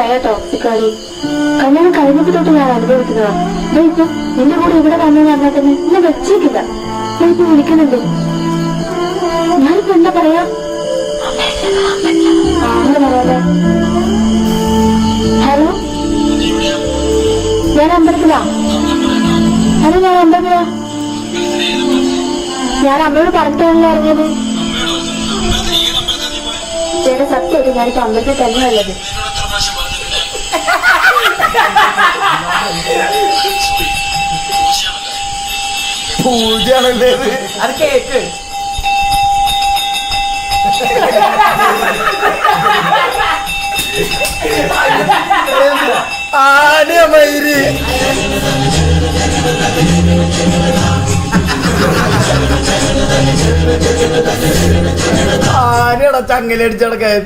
ഭയങ്കര ടോക്സിക്കാടി. കല്യാണം കഴിഞ്ഞപ്പോ തൊട്ട് ഞാൻ അനുഭവിക്കുന്നതാ. ഇപ്പൊ നിന്റെ കൂടെ ഇവിടെ വന്നെന്ന് പറഞ്ഞാൽ തന്നെ എന്നെ വെച്ചേക്കില്ല. ഇപ്പൊ വിളിക്കുന്നുണ്ട്. ഞാനിപ്പോ എന്താ പറയാ? അങ്ങനെ പറയാതെ. ഹലോ, ഞാൻ അമ്പലത്തിലാ. ഹലോ, ഞാൻ അമ്പലത്തിലാ. ഞാൻ അമ്മയോട് പറഞ്ഞിട്ടാണല്ലോ അറിഞ്ഞത്. ചേട്ടാ സത്യമായിട്ട് ഞാനിപ്പോ അമ്പലത്തിൽ തന്നെയുള്ളത്. പൂജയാണല്ലേ അത് കേക്ക്. ആന മയില് ആനയുടെ ചങ്ങലടിച്ചടക്കാൻ